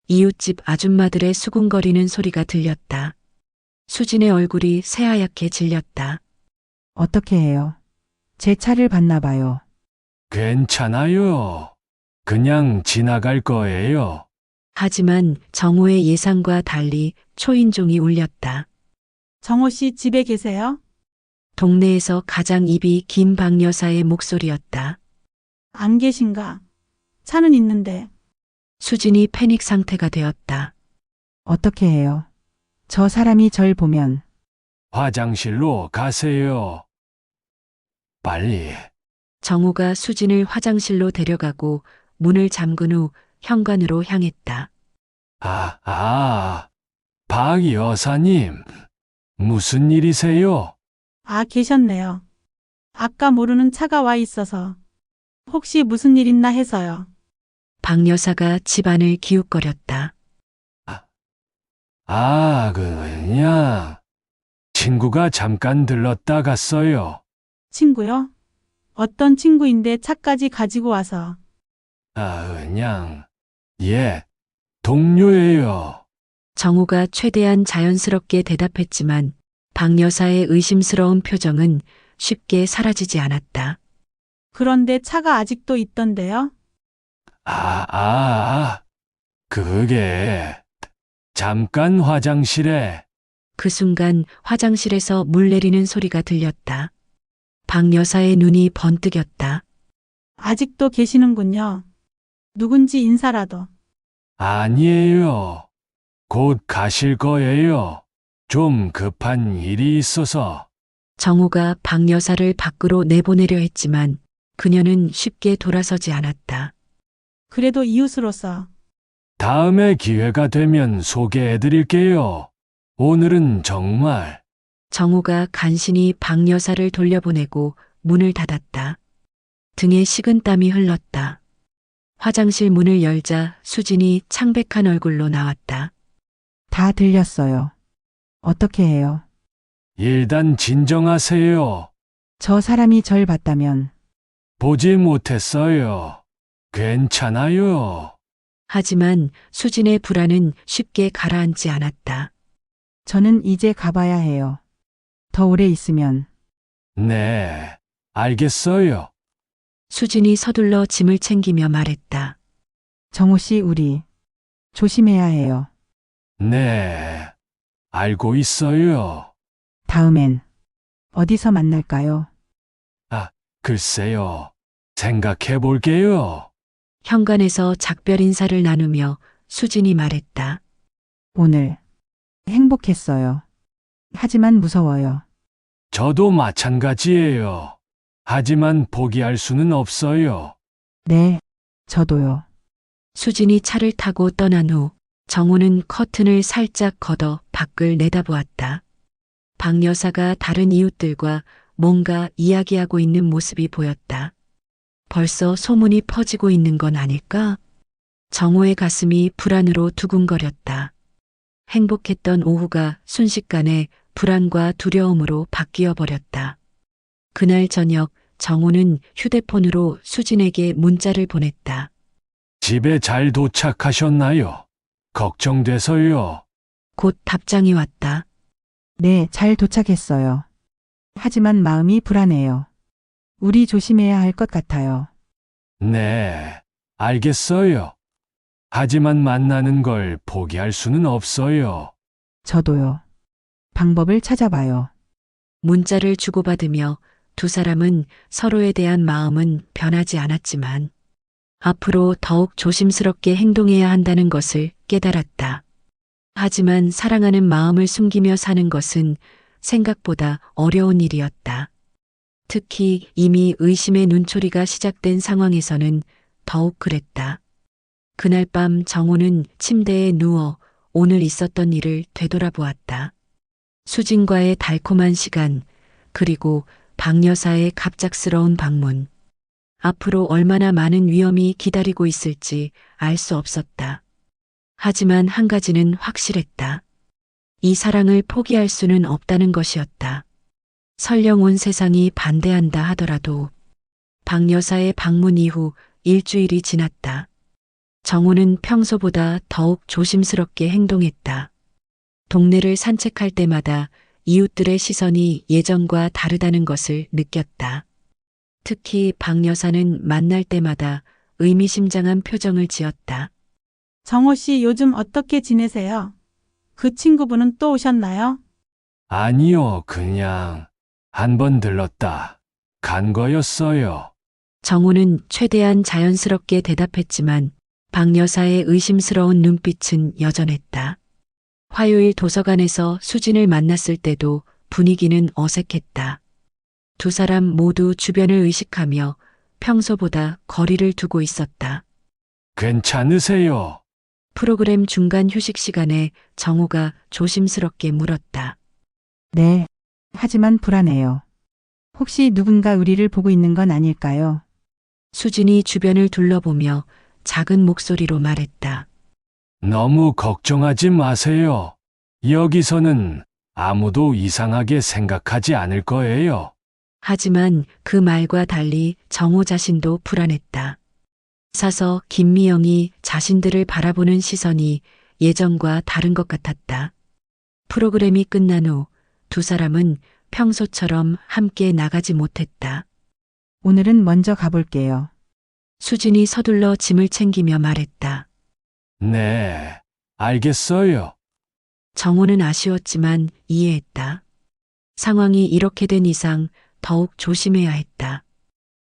이웃집 아줌마들의 수군거리는 소리가 들렸다. 수진의 얼굴이 새하얗게 질렸다. 어떻게 해요? 제 차를 봤나 봐요. 괜찮아요. 그냥 지나갈 거예요. 하지만 정호의 예상과 달리 초인종이 울렸다. 정호 씨 집에 계세요? 동네에서 가장 입이 긴 박 여사의 목소리였다. 안 계신가? 차는 있는데. 수진이 패닉 상태가 되었다. 어떻게 해요? 저 사람이 절 보면 화장실로 가세요. 빨리. 정호가 수진을 화장실로 데려가고 문을 잠근 후 현관으로 향했다. 박 여사님. 무슨 일이세요? 계셨네요. 아까 모르는 차가 와 있어서. 혹시 무슨 일 있나 해서요. 박 여사가 집안을 기웃거렸다. 그냥 친구가 잠깐 들렀다 갔어요. 친구요? 어떤 친구인데 차까지 가지고 와서. 그냥 동료예요. 정호가 최대한 자연스럽게 대답했지만 박 여사의 의심스러운 표정은 쉽게 사라지지 않았다. 그런데 차가 아직도 있던데요? 그게 잠깐 화장실에. 그 순간 화장실에서 물 내리는 소리가 들렸다. 박 여사의 눈이 번뜩였다. 아직도 계시는군요. 누군지 인사라도. 아니에요. 곧 가실 거예요. 좀 급한 일이 있어서. 정호가 박 여사를 밖으로 내보내려 했지만 그녀는 쉽게 돌아서지 않았다. 그래도 이웃으로서 다음에 기회가 되면 소개해 드릴게요. 오늘은 정말. 정호가 간신히 박 여사를 돌려보내고 문을 닫았다. 등에 식은땀이 흘렀다. 화장실 문을 열자 수진이 창백한 얼굴로 나왔다. 다 들렸어요. 어떻게 해요? 일단 진정하세요. 저 사람이 절 봤다면 보지 못했어요. 괜찮아요. 하지만 수진의 불안은 쉽게 가라앉지 않았다. 저는 이제 가봐야 해요. 더 오래 있으면 네, 알겠어요. 수진이 서둘러 짐을 챙기며 말했다. 정호 씨 우리 조심해야 해요. 네, 알고 있어요. 다음엔 어디서 만날까요? 글쎄요. 생각해 볼게요. 현관에서 작별 인사를 나누며 수진이 말했다. 오늘 행복했어요. 하지만 무서워요. 저도 마찬가지예요. 하지만 포기할 수는 없어요. 네, 저도요. 수진이 차를 타고 떠난 후 정호는 커튼을 살짝 걷어 밖을 내다보았다. 박 여사가 다른 이웃들과 뭔가 이야기하고 있는 모습이 보였다. 벌써 소문이 퍼지고 있는 건 아닐까? 정호의 가슴이 불안으로 두근거렸다. 행복했던 오후가 순식간에 불안과 두려움으로 바뀌어 버렸다. 그날 저녁 정호는 휴대폰으로 수진에게 문자를 보냈다. 집에 잘 도착하셨나요? 걱정돼서요. 곧 답장이 왔다. 네, 잘 도착했어요. 하지만 마음이 불안해요. 우리 조심해야 할 것 같아요. 네, 알겠어요. 하지만 만나는 걸 포기할 수는 없어요. 저도요. 방법을 찾아봐요. 문자를 주고받으며 두 사람은 서로에 대한 마음은 변하지 않았지만 앞으로 더욱 조심스럽게 행동해야 한다는 것을 깨달았다. 하지만 사랑하는 마음을 숨기며 사는 것은 생각보다 어려운 일이었다. 특히 이미 의심의 눈초리가 시작된 상황에서는 더욱 그랬다. 그날 밤 정호는 침대에 누워 오늘 있었던 일을 되돌아보았다. 수진과의 달콤한 시간, 그리고 박 여사의 갑작스러운 방문. 앞으로 얼마나 많은 위험이 기다리고 있을지 알 수 없었다. 하지만 한 가지는 확실했다. 이 사랑을 포기할 수는 없다는 것이었다. 설령 온 세상이 반대한다 하더라도. 박 여사의 방문 이후 일주일이 지났다. 정호는 평소보다 더욱 조심스럽게 행동했다. 동네를 산책할 때마다 이웃들의 시선이 예전과 다르다는 것을 느꼈다. 특히 박 여사는 만날 때마다 의미심장한 표정을 지었다. 정호 씨 요즘 어떻게 지내세요? 그 친구분은 또 오셨나요? 아니요, 그냥 한 번 들렀다 간 거였어요. 정호는 최대한 자연스럽게 대답했지만 박 여사의 의심스러운 눈빛은 여전했다. 화요일 도서관에서 수진을 만났을 때도 분위기는 어색했다. 두 사람 모두 주변을 의식하며 평소보다 거리를 두고 있었다. 괜찮으세요? 프로그램 중간 휴식 시간에 정호가 조심스럽게 물었다. 네, 하지만 불안해요. 혹시 누군가 우리를 보고 있는 건 아닐까요? 수진이 주변을 둘러보며 작은 목소리로 말했다. 너무 걱정하지 마세요. 여기서는 아무도 이상하게 생각하지 않을 거예요. 하지만 그 말과 달리 정호 자신도 불안했다. 사서 김미영이 자신들을 바라보는 시선이 예전과 다른 것 같았다. 프로그램이 끝난 후 두 사람은 평소처럼 함께 나가지 못했다. 오늘은 먼저 가볼게요. 수진이 서둘러 짐을 챙기며 말했다. 네, 알겠어요. 정호는 아쉬웠지만 이해했다. 상황이 이렇게 된 이상 더욱 조심해야 했다.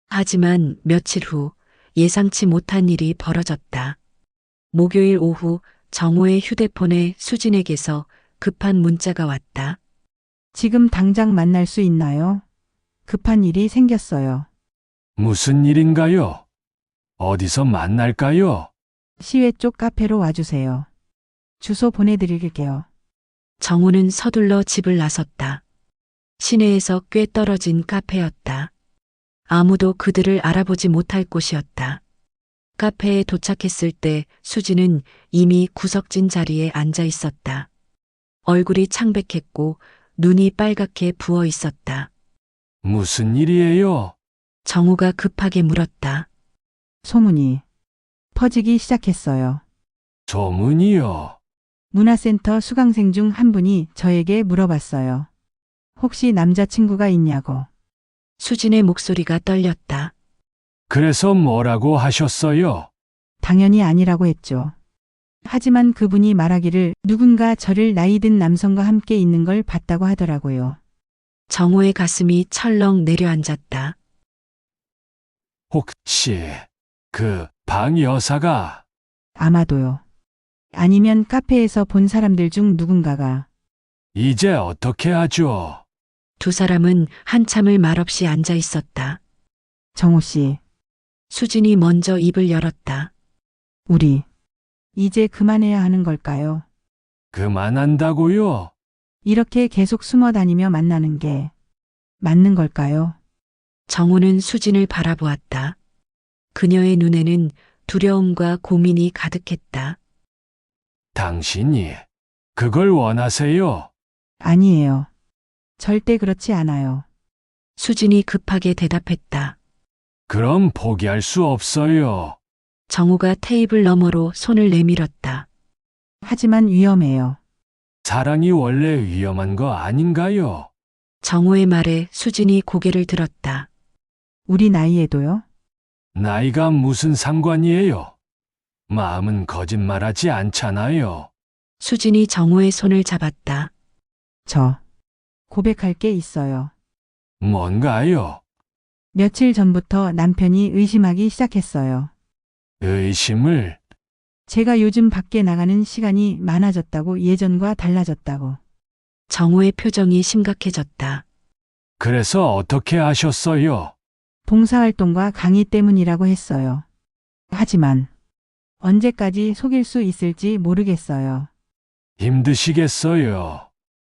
하지만 며칠 후 예상치 못한 일이 벌어졌다. 목요일 오후 정호의 휴대폰에 수진에게서 급한 문자가 왔다. 지금 당장 만날 수 있나요? 급한 일이 생겼어요. 무슨 일인가요? 어디서 만날까요? 시외 쪽 카페로 와주세요. 주소 보내드릴게요. 정호는 서둘러 집을 나섰다. 시내에서 꽤 떨어진 카페였다. 아무도 그들을 알아보지 못할 곳이었다. 카페에 도착했을 때 수진은 이미 구석진 자리에 앉아 있었다. 얼굴이 창백했고 눈이 빨갛게 부어 있었다. 무슨 일이에요? 정우가 급하게 물었다. 소문이 퍼지기 시작했어요. 소문이요. 문화센터 수강생 중 한 분이 저에게 물어봤어요. 혹시 남자친구가 있냐고. 수진의 목소리가 떨렸다. 그래서 뭐라고 하셨어요? 당연히 아니라고 했죠. 하지만 그분이 말하기를 누군가 저를 나이 든 남성과 함께 있는 걸 봤다고 하더라고요. 정호의 가슴이 철렁 내려앉았다. 혹시 그 방 여사가 아마도요. 아니면 카페에서 본 사람들 중 누군가가. 이제 어떻게 하죠? 두 사람은 한참을 말없이 앉아 있었다. 정호 씨, 수진이 먼저 입을 열었다. 우리 이제 그만해야 하는 걸까요? 그만한다고요? 이렇게 계속 숨어 다니며 만나는 게 맞는 걸까요? 정호는 수진을 바라보았다. 그녀의 눈에는 두려움과 고민이 가득했다. 당신이 그걸 원하세요? 아니에요. 절대 그렇지 않아요. 수진이 급하게 대답했다. 그럼 포기할 수 없어요. 정호가 테이블 너머로 손을 내밀었다. 하지만 위험해요. 사랑이 원래 위험한 거 아닌가요? 정호의 말에 수진이 고개를 들었다. 우리 나이에도요? 나이가 무슨 상관이에요? 마음은 거짓말하지 않잖아요. 수진이 정호의 손을 잡았다. 저 고백할 게 있어요. 뭔가요? 며칠 전부터 남편이 의심하기 시작했어요. 의심을? 제가 요즘 밖에 나가는 시간이 많아졌다고 예전과 달라졌다고. 정호의 표정이 심각해졌다. 그래서 어떻게 하셨어요? 봉사활동과 강의 때문이라고 했어요. 하지만 언제까지 속일 수 있을지 모르겠어요. 힘드시겠어요.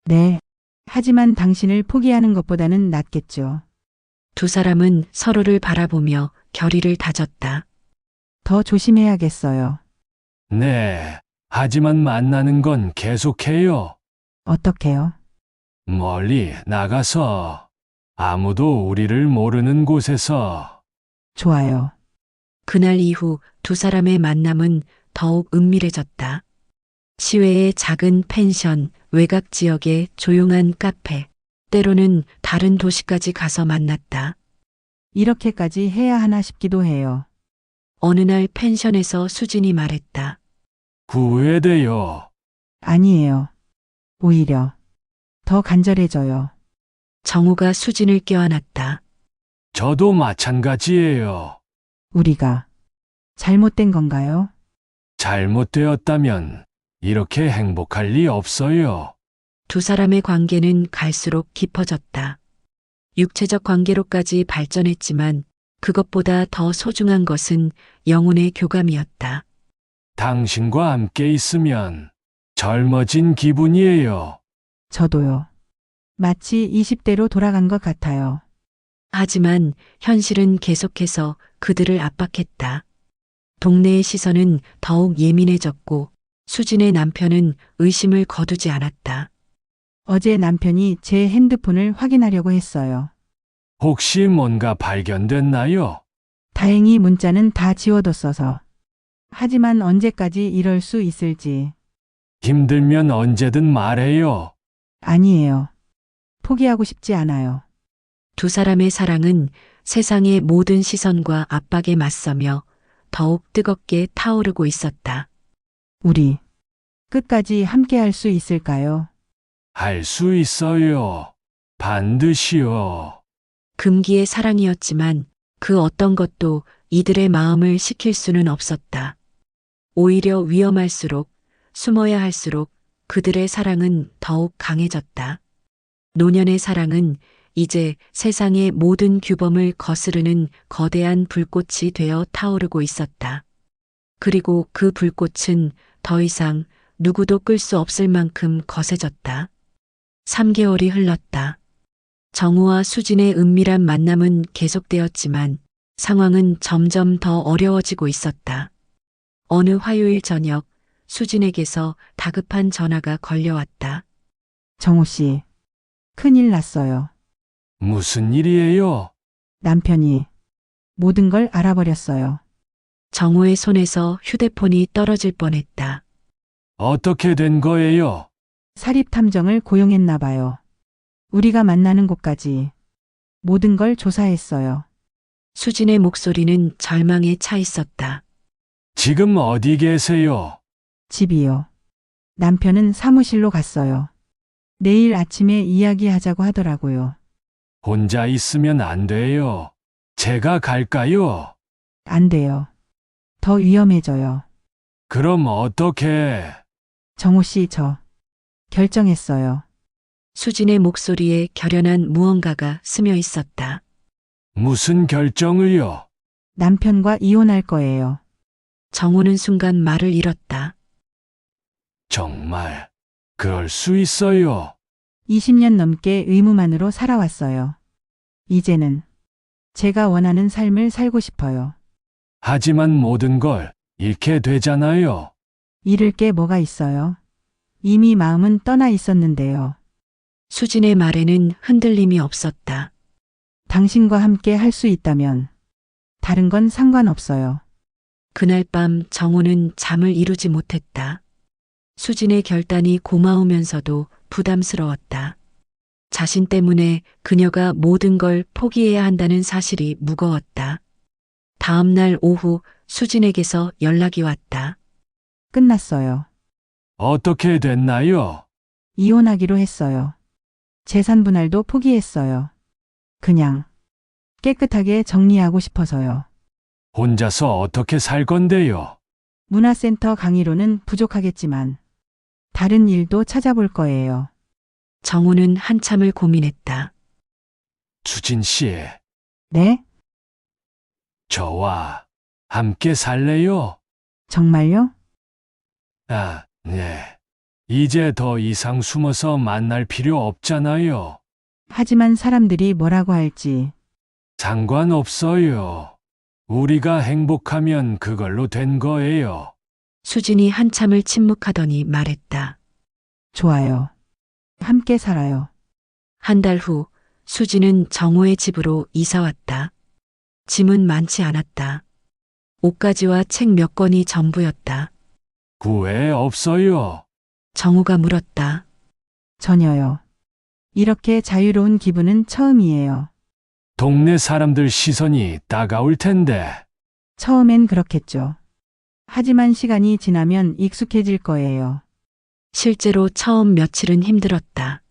네. 하지만 당신을 포기하는 것보다는 낫겠죠. 두 사람은 서로를 바라보며 결의를 다졌다. 더 조심해야겠어요. 네. 하지만 만나는 건 계속해요. 어떻게요? 멀리 나가서 아무도 우리를 모르는 곳에서. 좋아요. 그날 이후 두 사람의 만남은 더욱 은밀해졌다. 시외의 작은 펜션, 외곽 지역의 조용한 카페, 때로는 다른 도시까지 가서 만났다. 이렇게까지 해야 하나 싶기도 해요. 어느 날 펜션에서 수진이 말했다. 후회돼요. 아니에요. 오히려 더 간절해져요. 정우가 수진을 껴안았다. 저도 마찬가지예요. 우리가 잘못된 건가요? 잘못되었다면 이렇게 행복할 리 없어요. 두 사람의 관계는 갈수록 깊어졌다. 육체적 관계로까지 발전했지만 그것보다 더 소중한 것은 영혼의 교감이었다. 당신과 함께 있으면 젊어진 기분이에요. 저도요. 마치 20대로 돌아간 것 같아요. 하지만 현실은 계속해서 그들을 압박했다. 동네의 시선은 더욱 예민해졌고 수진의 남편은 의심을 거두지 않았다. 어제 남편이 제 핸드폰을 확인하려고 했어요. 혹시 뭔가 발견됐나요? 다행히 문자는 다 지워뒀어서. 하지만 언제까지 이럴 수 있을지. 힘들면 언제든 말해요. 아니에요. 포기하고 싶지 않아요. 두 사람의 사랑은 세상의 모든 시선과 압박에 맞서며 더욱 뜨겁게 타오르고 있었다. 우리 끝까지 함께 할 수 있을까요? 할 수 있어요. 반드시요. 금기의 사랑이었지만 그 어떤 것도 이들의 마음을 식힐 수는 없었다. 오히려 위험할수록, 숨어야 할수록 그들의 사랑은 더욱 강해졌다. 노년의 사랑은 이제 세상의 모든 규범을 거스르는 거대한 불꽃이 되어 타오르고 있었다. 그리고 그 불꽃은 더 이상 누구도 끌 수 없을 만큼 거세졌다. 3개월이 흘렀다. 정우와 수진의 은밀한 만남은 계속되었지만 상황은 점점 더 어려워지고 있었다. 어느 화요일 저녁 수진에게서 다급한 전화가 걸려왔다. 정호 씨, 큰일 났어요. 무슨 일이에요? 남편이 모든 걸 알아버렸어요. 정우의 손에서 휴대폰이 떨어질 뻔했다. 어떻게 된 거예요? 사립 탐정을 고용했나 봐요. 우리가 만나는 곳까지 모든 걸 조사했어요. 수진의 목소리는 절망에 차 있었다. 지금 어디 계세요? 집이요. 남편은 사무실로 갔어요. 내일 아침에 이야기하자고 하더라고요. 혼자 있으면 안 돼요. 제가 갈까요? 안 돼요. 더 위험해져요. 그럼 어떻게? 정호 씨, 저 결정했어요. 수진의 목소리에 결연한 무언가가 스며 있었다. 무슨 결정을요? 남편과 이혼할 거예요. 정우는 순간 말을 잃었다. 정말 그럴 수 있어요. 20년 넘게 의무만으로 살아왔어요. 이제는 제가 원하는 삶을 살고 싶어요. 하지만 모든 걸 잃게 되잖아요. 잃을 게 뭐가 있어요? 이미 마음은 떠나 있었는데요. 수진의 말에는 흔들림이 없었다. 당신과 함께 할 수 있다면 다른 건 상관없어요. 그날 밤 정우는 잠을 이루지 못했다. 수진의 결단이 고마우면서도 부담스러웠다. 자신 때문에 그녀가 모든 걸 포기해야 한다는 사실이 무거웠다. 다음 날 오후 수진에게서 연락이 왔다. 끝났어요. 어떻게 됐나요? 이혼하기로 했어요. 재산 분할도 포기했어요. 그냥 깨끗하게 정리하고 싶어서요. 혼자서 어떻게 살 건데요? 문화센터 강의로는 부족하겠지만 다른 일도 찾아볼 거예요. 정우는 한참을 고민했다. 수진 씨, 네? 저와 함께 살래요? 정말요? 아, 네. 이제 더 이상 숨어서 만날 필요 없잖아요. 하지만 사람들이 뭐라고 할지 상관없어요. 우리가 행복하면 그걸로 된 거예요. 수진이 한참을 침묵하더니 말했다. 좋아요. 함께 살아요. 한 달 후 수진은 정우의 집으로 이사 왔다. 짐은 많지 않았다. 옷가지와 책 몇 권이 전부였다. 구애 없어요. 정우가 물었다. 전혀요. 이렇게 자유로운 기분은 처음이에요. 동네 사람들 시선이 따가울 텐데. 처음엔 그렇겠죠. 하지만 시간이 지나면 익숙해질 거예요. 실제로 처음 며칠은 힘들었다.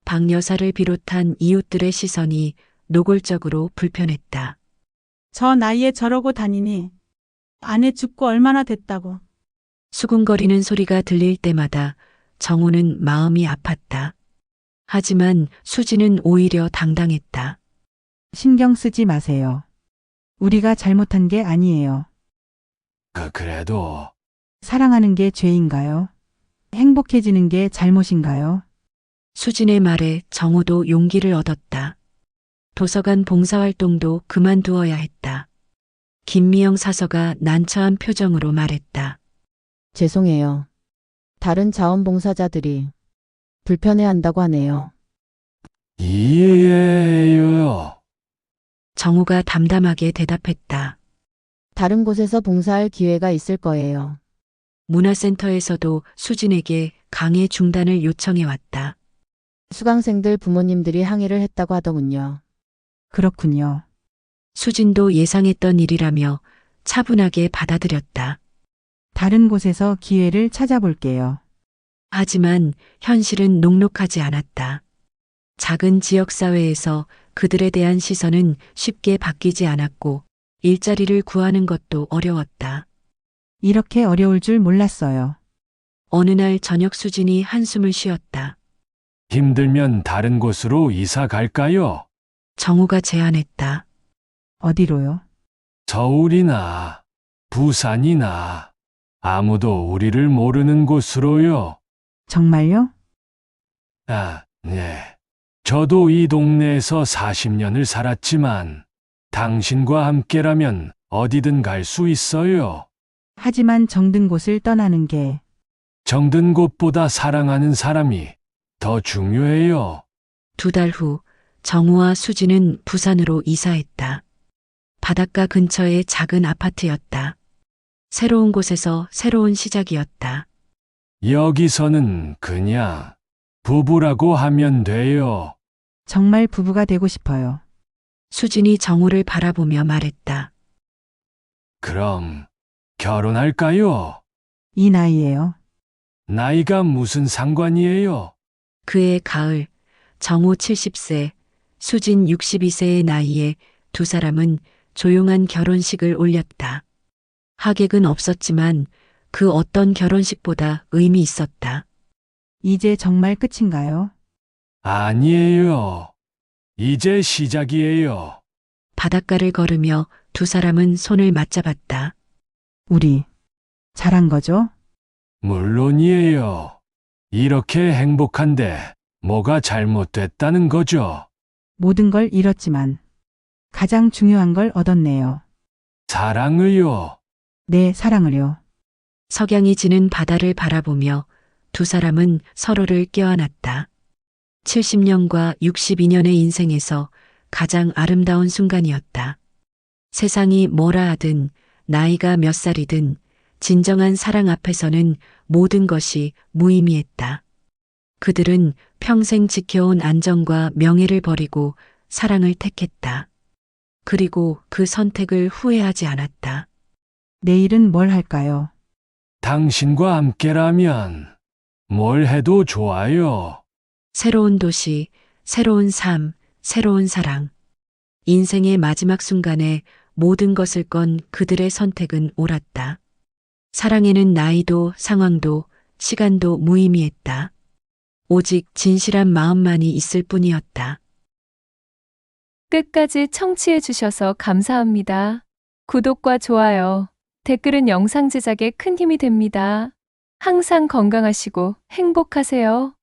박 여사를 비롯한 이웃들의 시선이 노골적으로 불편했다. 저 나이에 저러고 다니니 아내 죽고 얼마나 됐다고. 수군거리는 소리가 들릴 때마다 정우는 마음이 아팠다. 하지만 수진은 오히려 당당했다. 신경 쓰지 마세요. 우리가 잘못한 게 아니에요. 그래도 사랑하는 게 죄인가요? 행복해지는 게 잘못인가요? 수진의 말에 정우도 용기를 얻었다. 도서관 봉사활동도 그만두어야 했다. 김미영 사서가 난처한 표정으로 말했다. 죄송해요. 다른 자원봉사자들이 불편해한다고 하네요. 이해해요. 정우가 담담하게 대답했다. 다른 곳에서 봉사할 기회가 있을 거예요. 문화센터에서도 수진에게 강의 중단을 요청해 왔다. 수강생들 부모님들이 항의를 했다고 하더군요. 그렇군요. 수진도 예상했던 일이라며 차분하게 받아들였다. 다른 곳에서 기회를 찾아볼게요. 하지만 현실은 녹록하지 않았다. 작은 지역사회에서 그들에 대한 시선은 쉽게 바뀌지 않았고 일자리를 구하는 것도 어려웠다. 이렇게 어려울 줄 몰랐어요. 어느 날 저녁 수진이 한숨을 쉬었다. 힘들면 다른 곳으로 이사 갈까요? 정우가 제안했다. 어디로요? 서울이나 부산이나 아무도 우리를 모르는 곳으로요. 정말요? 아, 네. 저도 이 동네에서 40년을 살았지만 당신과 함께라면 어디든 갈 수 있어요. 하지만 정든 곳을 떠나는 게 정든 곳보다 사랑하는 사람이 더 중요해요. 2달 후 정우와 수진은 부산으로 이사했다. 바닷가 근처의 작은 아파트였다. 새로운 곳에서 새로운 시작이었다. 여기서는 그냥 부부라고 하면 돼요. 정말 부부가 되고 싶어요. 수진이 정우를 바라보며 말했다. 그럼 결혼할까요? 이 나이에요. 나이가 무슨 상관이에요? 그해 가을, 정우 70세, 수진 62세의 나이에 두 사람은 조용한 결혼식을 올렸다. 하객은 없었지만 그 어떤 결혼식보다 의미 있었다. 이제 정말 끝인가요? 아니에요. 이제 시작이에요. 바닷가를 걸으며 두 사람은 손을 맞잡았다. 우리 잘한 거죠? 물론이에요. 이렇게 행복한데 뭐가 잘못됐다는 거죠? 모든 걸 잃었지만 가장 중요한 걸 얻었네요. 사랑을요. 내 사랑을요. 석양이 지는 바다를 바라보며 두 사람은 서로를 껴안았다. 70년과 62년의 인생에서 가장 아름다운 순간이었다. 세상이 뭐라 하든 나이가 몇 살이든 진정한 사랑 앞에서는 모든 것이 무의미했다. 그들은 평생 지켜온 안정과 명예를 버리고 사랑을 택했다. 그리고 그 선택을 후회하지 않았다. 내일은 뭘 할까요? 당신과 함께라면 뭘 해도 좋아요. 새로운 도시, 새로운 삶, 새로운 사랑. 인생의 마지막 순간에 모든 것을 건 그들의 선택은 옳았다. 사랑에는 나이도 상황도 시간도 무의미했다. 오직 진실한 마음만이 있을 뿐이었다. 끝까지 청취해 주셔서 감사합니다. 구독과 좋아요, 댓글은 영상 제작에 큰 힘이 됩니다. 항상 건강하시고 행복하세요.